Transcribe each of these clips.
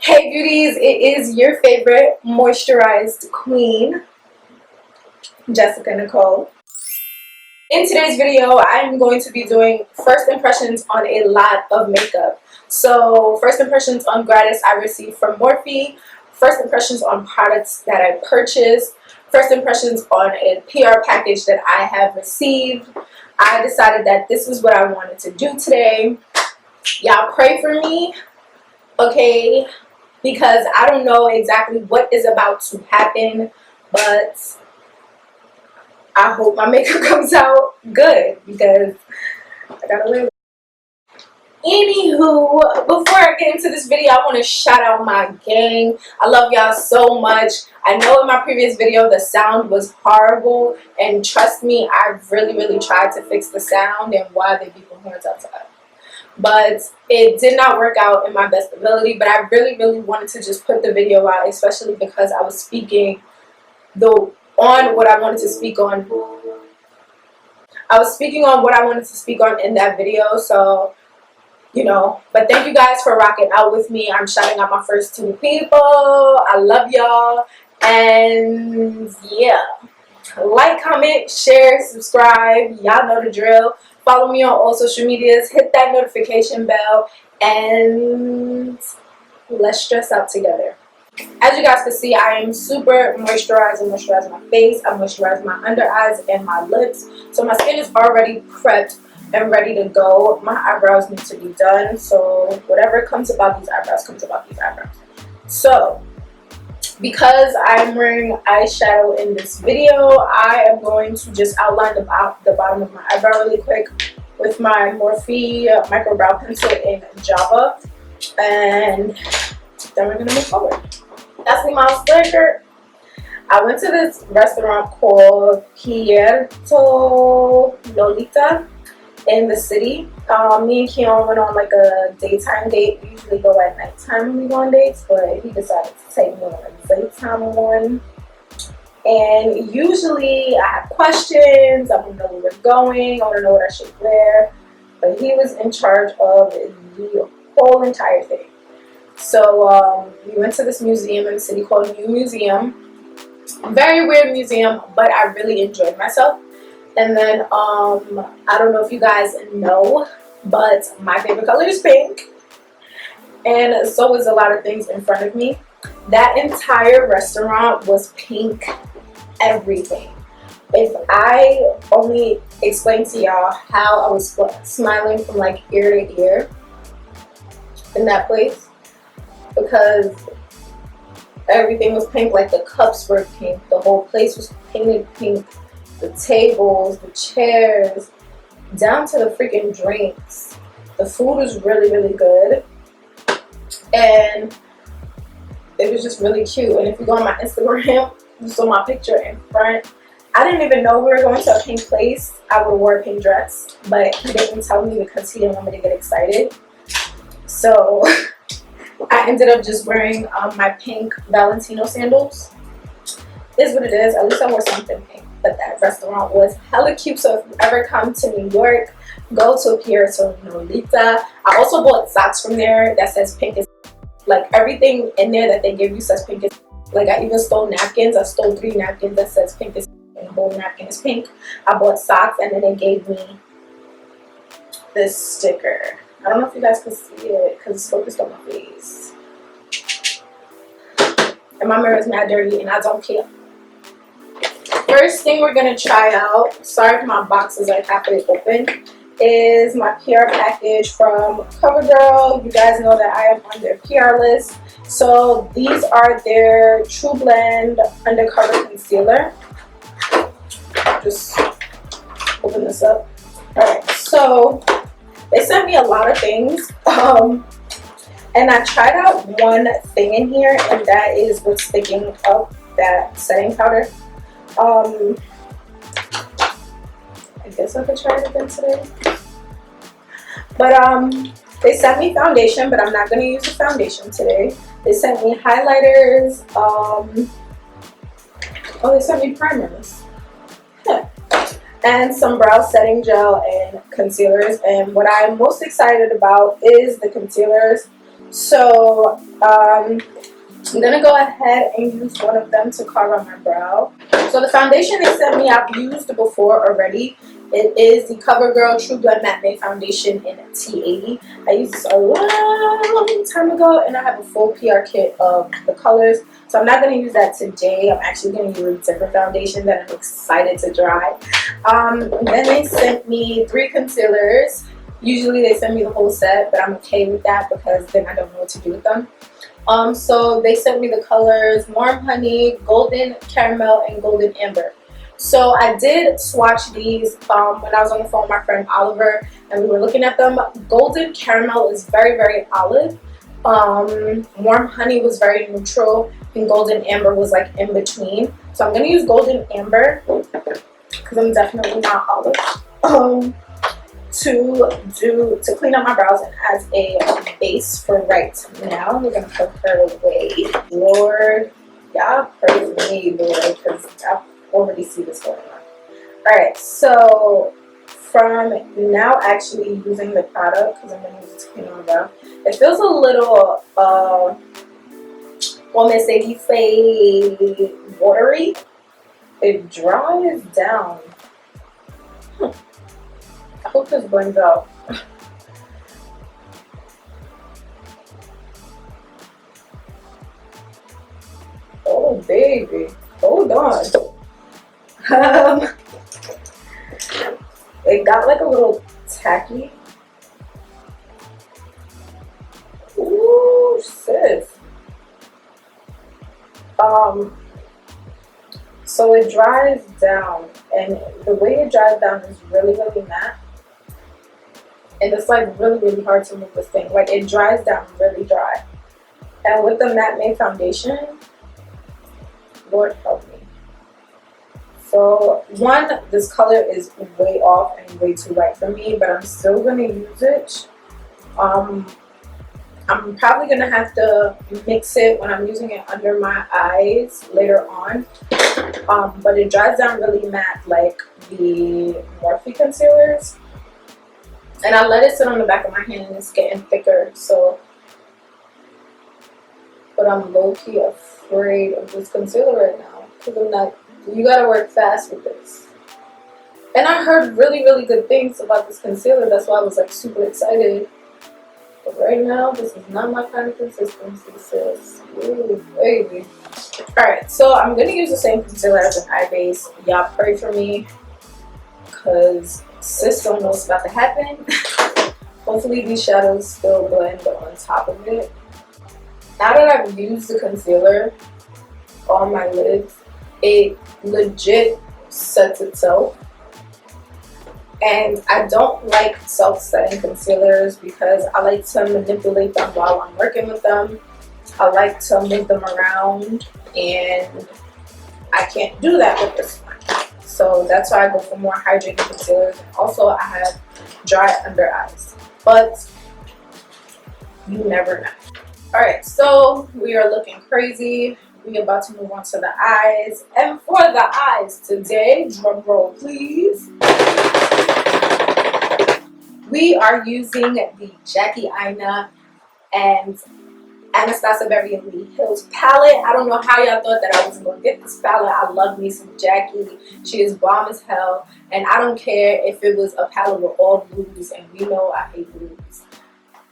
Hey beauties, it is your favorite moisturized queen, Nicole. In today's video, I'm going to be doing first impressions on a lot of makeup. So first impressions on gratis I received from Morphe, first impressions on products that I purchased, first impressions on a PR package that I have received. I decided that this is what I wanted to do today. Y'all pray for me, okay? Because I don't know exactly what is about to happen, but I hope my makeup comes out good because I gotta live. Anywho, before I get into this video, I want to shout out my gang. I love y'all so much. I know in my previous video the sound was horrible, and trust me, I really tried to fix the sound and why they be from horns outside. But it did not work out in my best ability. But I really wanted to just put the video out, especially because I was speaking on what I wanted to speak on. I was speaking on what I wanted to speak on in that video, so you know. But thank you guys for rocking out with me. I'm shouting out my first 2 people. I love y'all, and yeah, like, comment, share, subscribe. Y'all know the drill. Follow me on all social medias, hit that notification bell, and let's stress out together. As you guys can see, I am super moisturized. I moisturize my face, I moisturize my under eyes and my lips. So my skin is already prepped and ready to go. My eyebrows need to be done. So whatever comes about these eyebrows comes about these eyebrows. So because I'm wearing eyeshadow in this video, I am going to just outline the bottom of my eyebrow really quick with my Morphe micro brow pencil in Java, and then we're gonna move forward. That's me, my sticker. I went to this restaurant called Puerto Lolita in the city. Me and Keon went on like a daytime date. We usually go at nighttime when we go on dates, but he decided to take me on a daytime one. And usually I have questions. I want to know where we're going. I want to know what I should wear. But he was in charge of the whole entire thing. So we went to this museum in the city called New Museum. Very weird museum, but I really enjoyed myself. And then I don't know if you guys know, but my favorite color is pink, and so is a lot of things in front of me. That entire restaurant was pink everything. If I only explain to y'all how I was smiling from like ear to ear in that place, because everything was pink. Like the cups were pink, the whole place was painted pink, the tables, the chairs, down to the freaking drinks. The food was really good, and it was just really cute. And if you go on my Instagram, you saw my picture in front. I didn't even know we were going to a pink place. I would have worn a pink dress, but he didn't tell me because he didn't want me to get excited. So I ended up just wearing my pink Valentino sandals. Is what it is. At least I wore something pink. But that restaurant was hella cute. So if you ever come to New York, go to Puerto Lolita. I also bought socks from there that says pink is, like everything in there that they give you says pink is. Like I even stole napkins. I stole 3 napkins that says pink is, and the whole napkin is pink. I bought socks, and then they gave me this sticker. I don't know if you guys can see it because it's focused on my face. And my mirror is mad dirty, and I don't care. First thing we're gonna try out, sorry if my box is like halfway open, is my PR package from CoverGirl. You guys know that I am on their PR list. So these are their trublend undercover concealer. Just open this up. Alright, so they sent me a lot of things. And I tried out one thing in here, and that is what's sticking up, that setting powder. I guess I could try it again today. But they sent me foundation, but I'm not going to use the foundation today. They sent me highlighters. Oh, they sent me primers. And some brow setting gel and concealers. And what I'm most excited about is the concealers. So I'm gonna go ahead and use one of them to carve on my brow. So the foundation they sent me, I've used before already. It is the CoverGirl True Blend Matte Made Foundation in T80. I used this a long time ago, and I have a full PR kit of the colors. So I'm not going to use that today. I'm actually going to use a different foundation that I'm excited to try. Then they sent me 3 concealers. Usually they send me the whole set, but I'm okay with that because then I don't know what to do with them. So they sent me the colors Warm Honey, Golden Caramel, and Golden Amber. So I did swatch these when I was on the phone with my friend Oliver, and we were looking at them. Golden Caramel is very, very olive. Warm Honey was very neutral, and Golden Amber was like in between. So I'm going to use Golden Amber because I'm definitely not olive. To clean up my brows and as a base for right now. We're gonna put her away. Lord, y'all pray for me, Lord, because I already see this going on. Alright, so from now actually using the product, because I'm gonna use it to clean my brow, it feels a little watery. It dries down. I hope this blends out. Oh baby, hold on. It got like a little tacky. Ooh, sis. So it dries down, and the way it dries down is really, really matte. And it's like really, really hard to move this thing. Like it dries down really dry. And with the matte made foundation, Lord help me. So one, this color is way off and way too light for me, but I'm still gonna use it. I'm probably gonna have to mix it when I'm using it under my eyes later on. But it dries down really matte like the Morphe concealers. And I let it sit on the back of my hand and it's getting thicker, so. But I'm low-key afraid of this concealer right now. Because I'm not, you gotta work fast with this. And I heard really, really good things about this concealer. That's why I was like super excited. But right now, this is not my kind of consistency, sis. Ooh, baby. Alright, so I'm gonna use the same concealer as an eye base. Y'all pray for me. Because sis don't know what's about to happen. Hopefully these shadows still blend on top of it. Now that I've used the concealer on my lids, it legit sets itself. And I don't like self-setting concealers because I like to manipulate them while I'm working with them. I like to move them around, and I can't do that with this one. So that's why I go for more hydrating concealers. Also, I have dry under eyes, but you never know. Alright, so we are looking crazy. We're about to move on to the eyes. And for the eyes today, drum roll please. We are using the Jackie Aina and Anastasia Beverly Hills palette. I don't know how y'all thought that I wasn't going to get this palette. I love me some Jackie. She is bomb as hell. And I don't care if it was a palette with all blues, and we know I hate blues.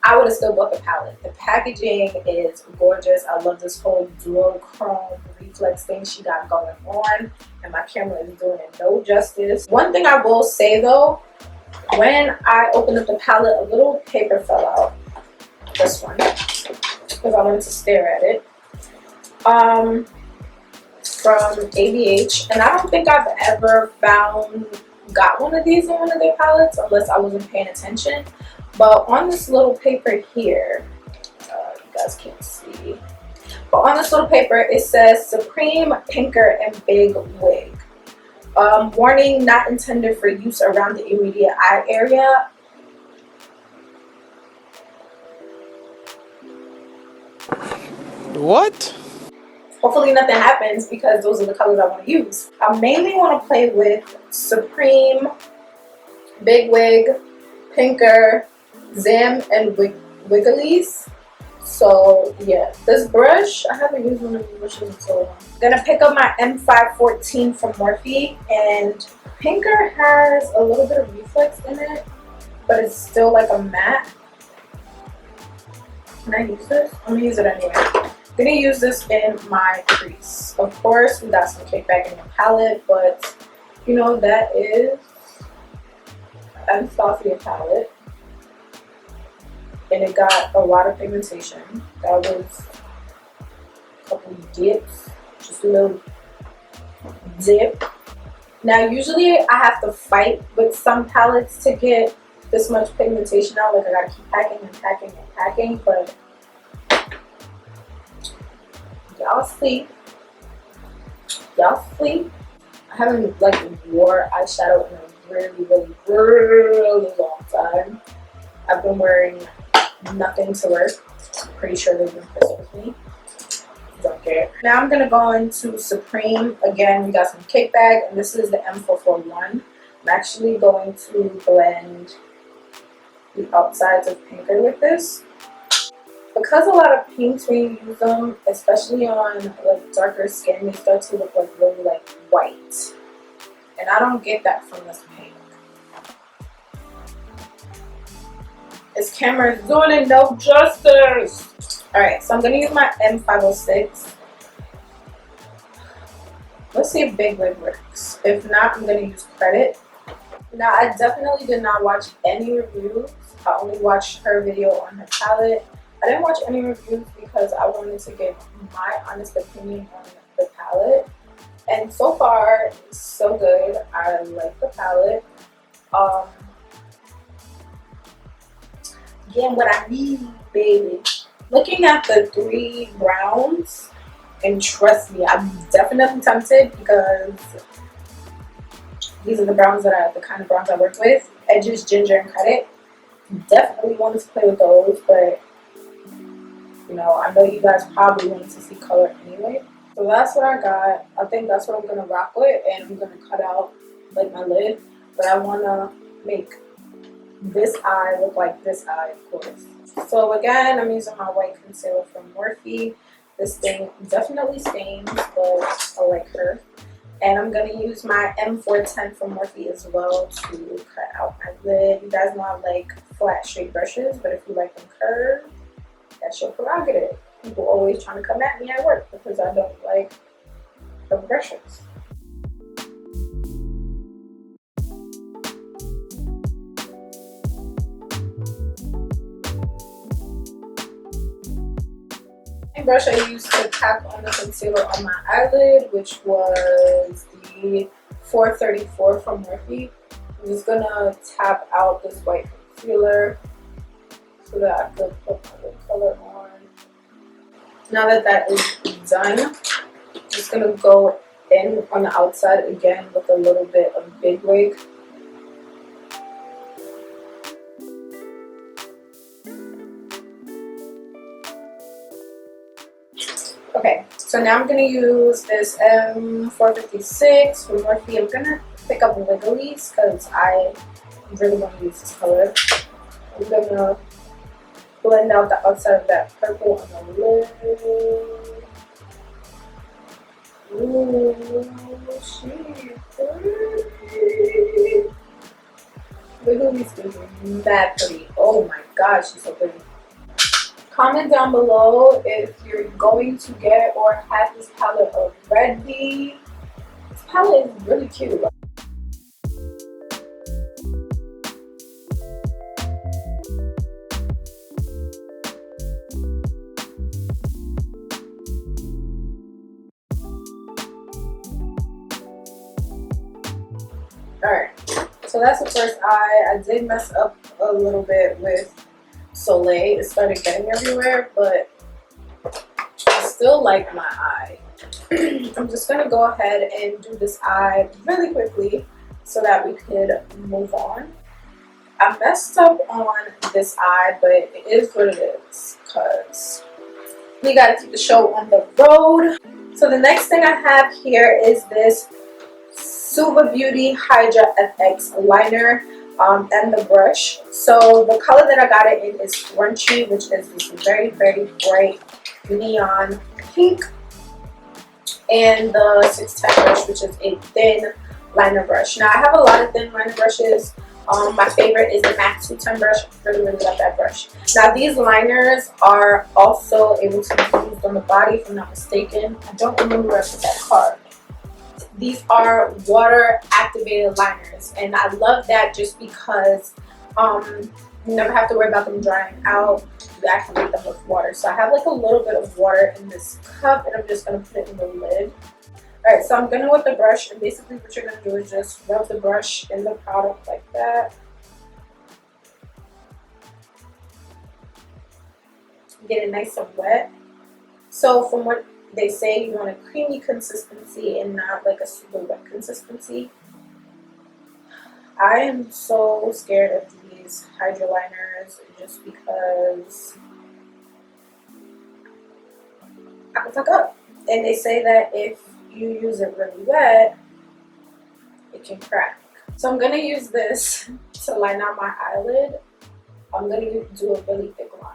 I would have still bought the palette. The packaging is gorgeous. I love this whole dual chrome reflex thing she got going on. And my camera is doing it no justice. One thing I will say though, when I opened up the palette, a little paper fell out. This one. Because I wanted to stare at it. From ABH. And I don't think I've ever got one of these in one of their palettes unless I wasn't paying attention. But on this little paper here, you guys can't see. But on this little paper, it says Supreme Pinker and Big Wig. Warning, not intended for use around the immediate eye area. What? Hopefully nothing happens because those are the colors I want to use. I mainly want to play with Supreme, Big Wig, Pinker, Zamn, and wiggalese. So yeah, this brush, I haven't used one of these brushes in so long. I'm gonna pick up my M514 from Morphe, and Pinker has a little bit of reflex in it, but it's still like a matte. Can I use this? I'm gonna use it anyway. I'm gonna use this in my crease. Of course, we got some kickback in the palette, but you know that is an Anastasia palette, and it got a lot of pigmentation. That was a couple dips, just a little dip. Now usually I have to fight with some palettes to get this much pigmentation out. Like I gotta keep packing and packing and packing, but y'all see. I haven't like wore eyeshadow in a really long time. I've been wearing nothing to work. I'm pretty sure they've been pissed with me. Don't care. Now I'm gonna go into Supreme. Again, we got some kickback, and this is the M441. I'm actually going to blend the outsides of Pinker with this. Because a lot of pinks, when you use them, especially on like darker skin, they start to look like really like white. And I don't get that from this pink. This camera is doing it no justice. Alright, so I'm going to use my M506. Let's see if Big Wig works. If not, I'm going to use Credit. Now, I definitely did not watch any reviews. I only watched her video on her palette. I didn't watch any reviews because I wanted to give my honest opinion on the palette. And so far, it's so good. I like the palette. Again, what I need, baby. Looking at the 3 browns, and trust me, I'm definitely tempted because these are the browns the kind of browns I work with. Edges, Ginger, and Credit. Definitely wanted to play with those, but you know, I know you guys probably wanted to see color anyway. So that's what I got. I think that's what I'm gonna rock with, and I'm gonna cut out like my lid. But I wanna make this eye look like this eye, of course. So again, I'm using my white concealer from Morphe. This thing definitely stains, but I like her. And I'm gonna use my M410 from Morphe as well to cut out my lid. You guys know I like flat, straight brushes, but if you like them curved, that's your prerogative. People always trying to come at me at work because I don't like curved brushes. The brush I used to pack on the concealer on my eyelid, which was the 434 from Morphe. I'm just gonna tap out this white concealer so that I could put my lip color on. Now that that is done, I'm just gonna go in on the outside again with a little bit of Big Wig. Okay, so now I'm gonna use this M456 from Morphe. I'm gonna pick up wiggalese because I really want to use this color. I'm gonna blend out the outside of that purple on the lid. Ooh, she's pretty. Wiggalese is mad pretty. Oh my god, she's so pretty. Comment down below if you're going to get or have this palette already. This palette is really cute. Alright, so that's the first eye. I did mess up a little bit with Soleil. It started getting everywhere, but I still like my eye. I'm just gonna go ahead and do this eye really quickly so that we could move on. I messed up on this eye, but it is what it is because we gotta keep the show on the road. So the next thing I have here is this Suva Beauty Hydra FX liner. and the brush. So the color that I got it in is Scrunchie, which is this very, very bright neon pink. And the 610 brush, which is a thin liner brush. Now I have a lot of thin liner brushes. My favorite is the MAC 210 brush. I really, really love that brush. Now these liners are also able to be used on the body, if I'm not mistaken. I don't remember where I put that card. These are water activated liners, and I love that just because you never have to worry about them drying out. You activate them with water. So I have like a little bit of water in this cup, and I'm just going to put it in the lid. Alright, so I'm going to with the brush, and basically what you're going to do is just rub the brush in the product like that. Get it nice and wet. So from what they say, you want a creamy consistency and not like a super wet consistency. I am so scared of these hydro liners just because I can fuck up. And they say that if you use it really wet, it can crack. So I'm gonna use this to line out my eyelid. I'm gonna do a really thick line.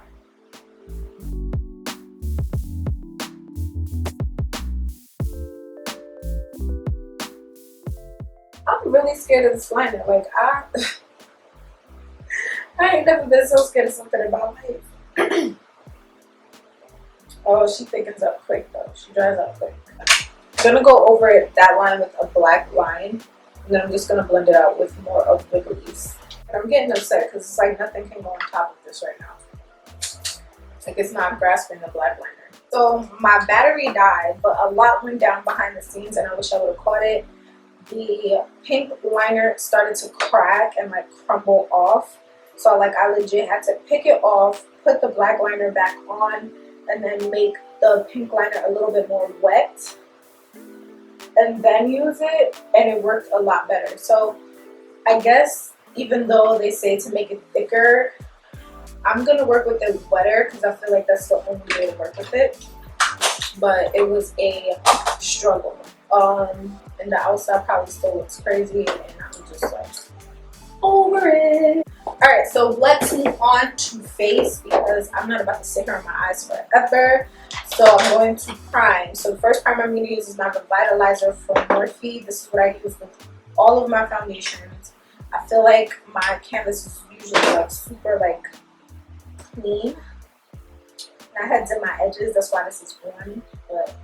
I'm really scared of this liner. Like I ain't never been so scared of something in my life. Oh, she thickens up quick though. She dries up quick. I'm gonna go over that line with a black line, and then I'm just gonna blend it out with more of wiggalese. And I'm getting upset because it's like nothing can go on top of this right now. Like it's not grasping the black liner. So my battery died, but a lot went down behind the scenes, and I wish I would have caught it. The pink liner started to crack and like crumble off. So like I legit had to pick it off, put the black liner back on, and then make the pink liner a little bit more wet, and then use it, and it worked a lot better. So I guess even though they say to make it thicker, I'm gonna work with it wetter because I feel like that's the only way to work with it. But it was a struggle. And the outside probably still looks crazy, and I'm just like over it. Alright, so let's move on to face because I'm not about to sit here on my eyes forever. So I'm going to prime. So the first primer I'm going to use is my Revitalizer from Morphe. This is what I use with all of my foundations. I feel like my canvas is usually like super like clean. And I had done my edges, that's why this is one. But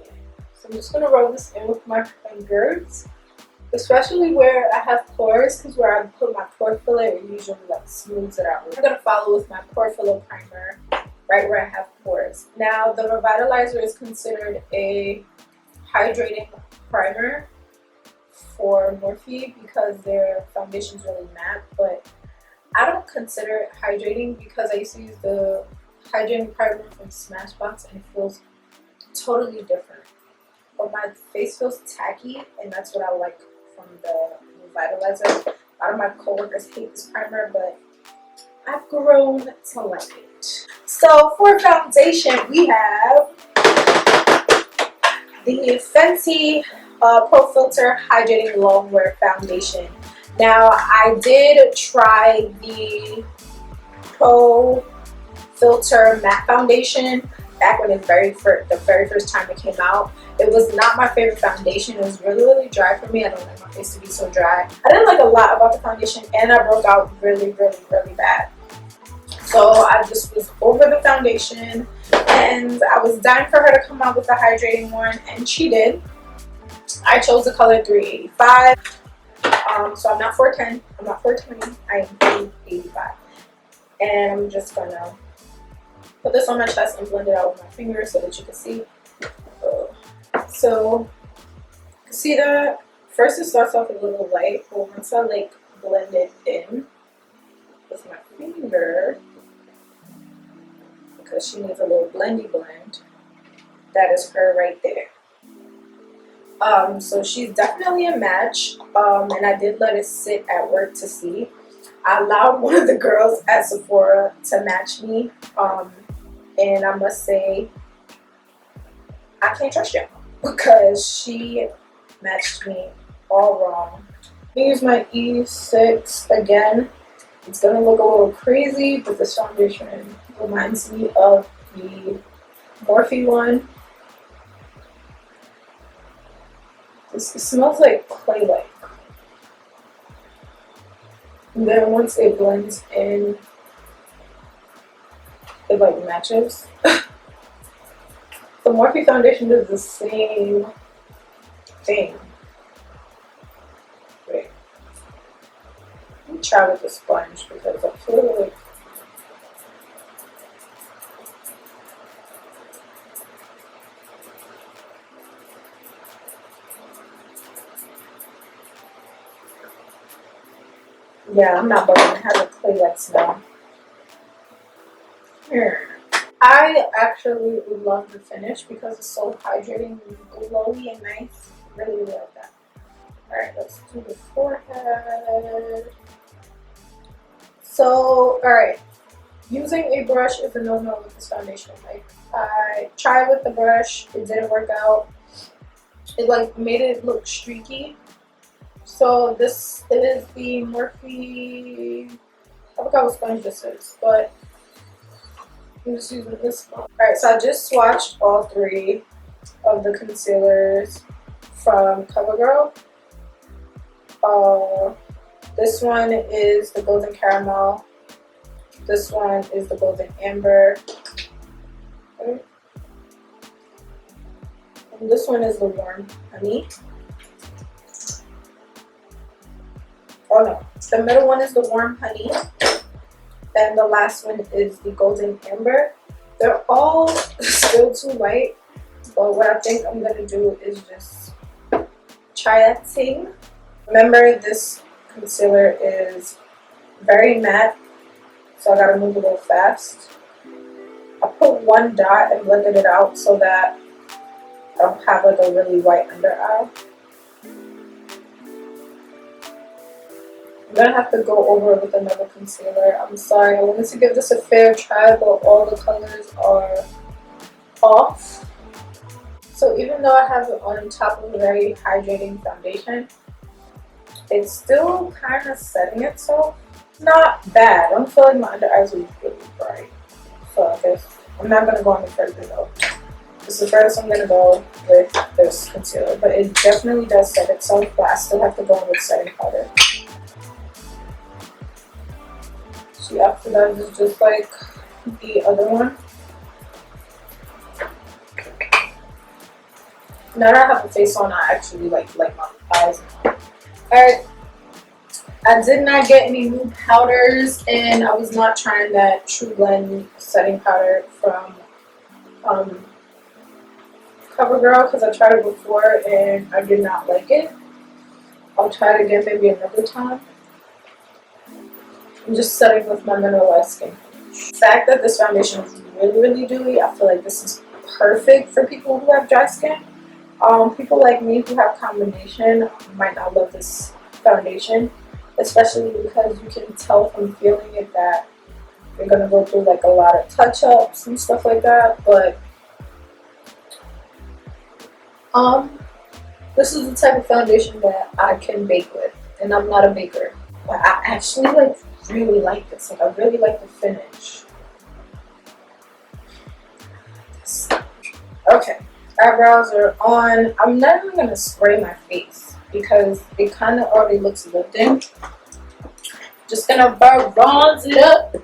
yeah. So I'm just going to rub this in with my fingers. Especially where I have pores, because where I put my pore filler, it usually like smooths it out. I'm going to follow with my pore filler primer right where I have pores. Now the Revitalizer is considered a hydrating primer for Morphe because their foundation is really matte, but I don't consider it hydrating because I used to use the hydrating primer from Smashbox and it feels totally different. But my face feels tacky, and that's what I like from the Revitalizer. A lot of my coworkers hate this primer, but I've grown to like it. So for foundation, we have the Fenty Pro Filter Hydrating Longwear Foundation. Now I did try the Pro Filter Matte Foundation back when the very first time it came out. It was not my favorite foundation. It was really, really dry for me. I don't like my face to be so dry. I didn't like a lot about the foundation, and I broke out really, really, really bad. So I just was over the foundation, and I was dying for her to come out with the hydrating one, and she did. I chose the color 385. So I'm not 410, I'm not 420, I am 385. And I'm just gonna put this on my chest and blend it out with my fingers so that you can see. So you can see that first it starts off a little light, but once I like blend it in with my finger, because she needs a little blendy blend, that is her right there. So she's definitely a match, and I did let it sit at work to see. I allowed one of the girls at Sephora to match me, and I must say I can't trust y'all because she matched me all wrong. Use my E6 again. It's gonna look a little crazy, but this foundation reminds me of the Morphe one. It smells like clay-like. And then once it blends in, it like matches. The Morphe foundation does the same thing. Wait. Let me try with the sponge because I feel like yeah, I'm not bugging. It has a clay-like smell. Here. I actually love the finish because it's so hydrating and glowy and nice. Really, really love that. Alright, let's do the forehead. So, alright. Using a brush is a no-no with this foundation. Like, I tried with the brush, it didn't work out. It like made it look streaky. So this is the Morphe, I forgot what sponge this is, but I'm just using this one. Alright, so I just swatched all three of the concealers from CoverGirl. This one is the Golden Caramel. This one is the Golden Amber. Okay. And this one is the Warm Honey. Oh no, the middle one is the Warm Honey. And the last one is the Golden Amber. They're all still too white, but what I think I'm gonna do is just try a thing. Remember, this concealer is very matte, so I gotta move a little fast. I put one dot and blended it out so that I don't have like a really white under eye. I'm gonna have to go over with another concealer. I'm sorry, I wanted to give this a fair try, but all the colors are off. So even though I have it on top of a very hydrating foundation, it's still kind of setting itself. Not bad. I don't feel like my under eyes are really bright. So I guess I'm not gonna go any further though. This is the first I'm gonna go with this concealer, but it definitely does set itself, but I still have to go in with setting powder. See, after that is just like the other one. Now that I have the face on, I actually like my eyes now. Alright, I did not get any new powders, and I was not trying that trublend setting powder from CoverGirl because I tried it before and I did not like it. I'll try it again maybe another time. I'm just setting with my mineralized skin. The fact that this foundation is really, really dewy, I feel like this is perfect for people who have dry skin. People like me who have combination might not love this foundation, especially because you can tell from feeling it that you're gonna go through like a lot of touch-ups and stuff like that. But this is the type of foundation that I can bake with, and I'm not a baker, but I actually like really like this. Like, I really like the finish. Okay, eyebrows are on. I'm not even gonna spray my face because it kind of already looks lived in. Just gonna bronze it up.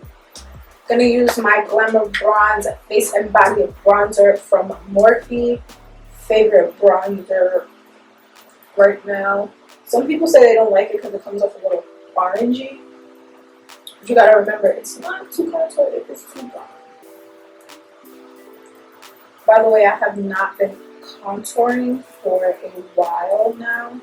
Gonna use my Glamour Bronze Face and Body Bronzer from Morphe. Favorite bronzer right now. Some people say they don't like it because it comes off a little orangey. But you gotta remember, it's not too contoured if it's too brown. By the way, I have not been contouring for a while now.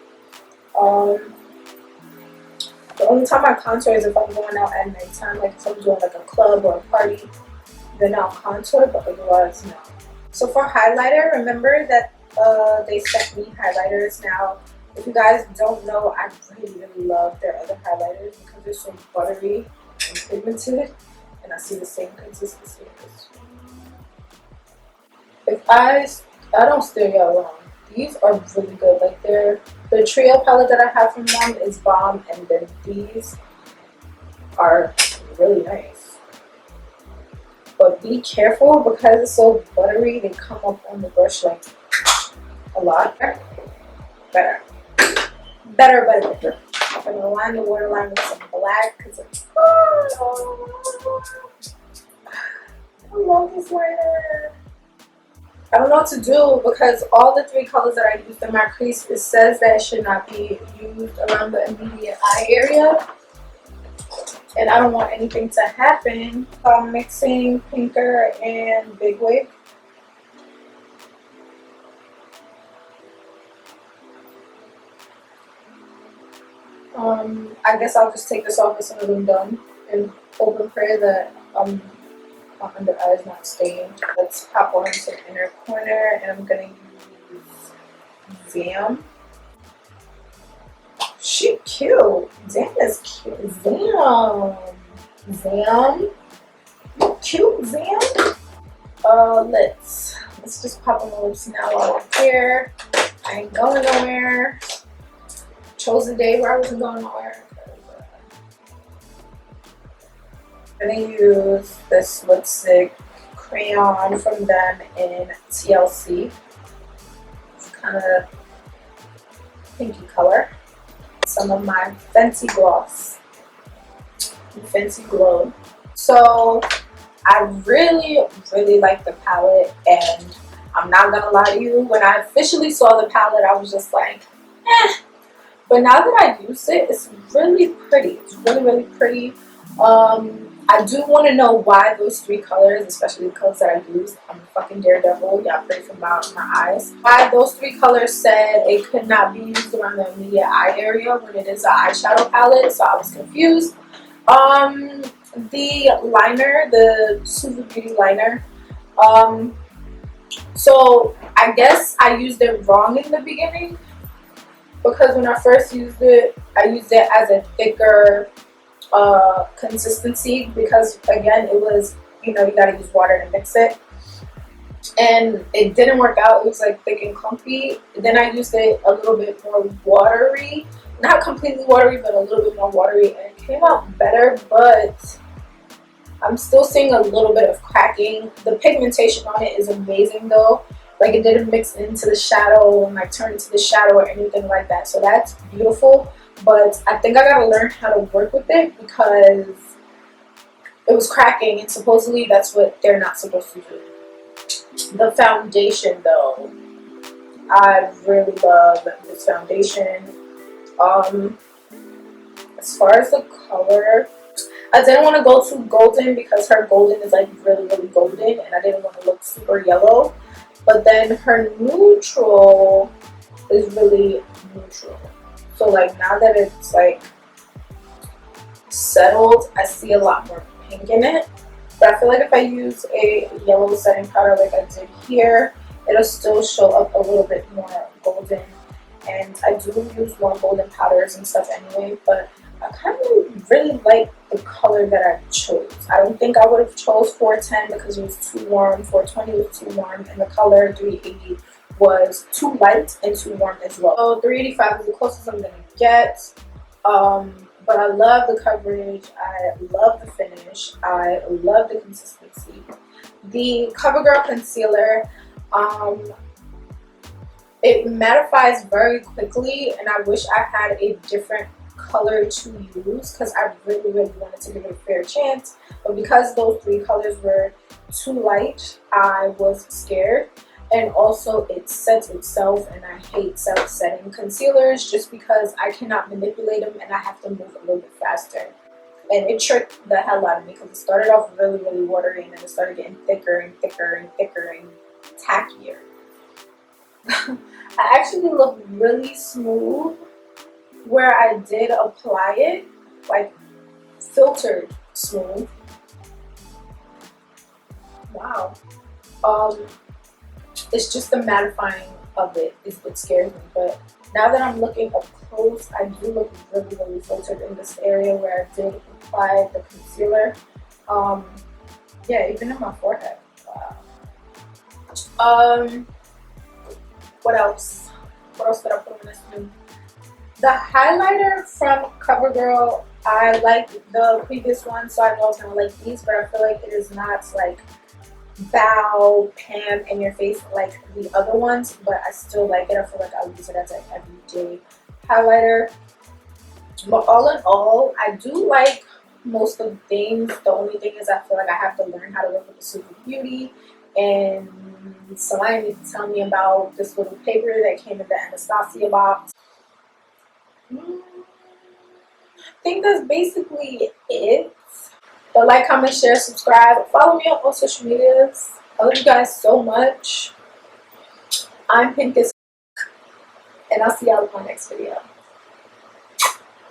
The only time I contour is if I'm going out at nighttime, like if I'm doing like a club or a party, then I'll contour, but otherwise no. So for highlighter, remember that they sent me highlighters. Now, if you guys don't know, I really, really love their other highlighters because they're so buttery and pigmented, and I see the same consistency in this. If I don't stare y'all wrong, these are really good. Like the trio palette that I have from them is bomb, and then these are really nice. But be careful because it's so buttery, they come up on the brush like a lot. Better. I'm gonna line the waterline with some black because it's I love this liner. I don't know what to do because all the 3 colors that I used in my crease, it says that it should not be used around the immediate eye area. And I don't want anything to happen. So I'm mixing Pinker and Big Wig. I guess I'll just take this off as soon as I'm done and hope and pray that my under eye is not stained. Let's pop on to the inner corner, and I'm gonna use Zamn. She cute. Zamn is cute. Zamn. Cute Zamn. Let's just pop on the lips now while I'm here. I ain't going nowhere. Chose a day where I wasn't going nowhere. I'm gonna use this lipstick crayon from them in TLC. It's kind of pinky color. Some of my Fenty gloss, Fenty Glow. So I really like the palette, and I'm not gonna lie to you, when I officially saw the palette I was just like eh. But now that I use it, it's really pretty. It's really pretty. I do want to know why those 3 colors, especially the colors that I used, I'm a fucking daredevil, y'all pray for my eyes. Why those 3 colors said it could not be used around the immediate eye area when it is an eyeshadow palette, so I was confused. The liner, the Suva Beauty liner, so I guess I used it wrong in the beginning, because when I first used it, I used it as a thicker consistency, because again it was, you know, you gotta use water to mix it, and it didn't work out. It was like thick and clumpy. Then I used it a little bit more watery, not completely watery, but a little bit more watery, and it came out better, but I'm still seeing a little bit of cracking. The pigmentation on it is amazing though. Like, it didn't mix into the shadow and like turn into the shadow or anything like that, so that's beautiful. But I think I gotta learn how to work with it because it was cracking, and supposedly that's what they're not supposed to do. The foundation though, I really love this foundation. As far as the color, I didn't want to go too golden because her golden is like really golden, and I didn't want to look super yellow. But then her neutral is really neutral. So like now that it's like settled, I see a lot more pink in it. But I feel like if I use a yellow setting powder like I did here, it'll still show up a little bit more golden. And I do use more golden powders and stuff anyway, but I kind of really like the color that I chose. I don't think I would have chose 410 because it was too warm, 420 was too warm, and the color 380 was too light and too warm as well. So 385 is the closest I'm gonna get. But I love the coverage, I love the finish, I love the consistency. The CoverGirl concealer, it mattifies very quickly, and I wish I had a different color to use because I really wanted to give it a fair chance. But because those 3 colors were too light, I was scared. And also it sets itself, and I hate self-setting concealers just because I cannot manipulate them and I have to move a little bit faster. And it tricked the hell out of me because it started off really watery, and then it started getting thicker and tackier. I actually look really smooth where I did apply it, like filtered smooth. Wow. It's just the mattifying of it is what scares me. But now that I'm looking up close, I do look really filtered in this area where I did apply the concealer. Yeah, even in my forehead. Wow. What else? What else did I put on this one? The highlighter from CoverGirl, I like the previous one, so I know I was gonna like these, but I feel like it is not like bow, pan in your face like the other ones, but I still like it. I feel like I'll use it as an everyday highlighter. But all in all, I do like most of the things. The only thing is I feel like I have to learn how to work with the Suva Beauty, and Salai needs to tell me about this little paper that came in the Anastasia box. I think that's basically it. But like, comment, share, subscribe, follow me on all social medias. I love you guys so much. I'm Pink as, and I'll see y'all in my next video.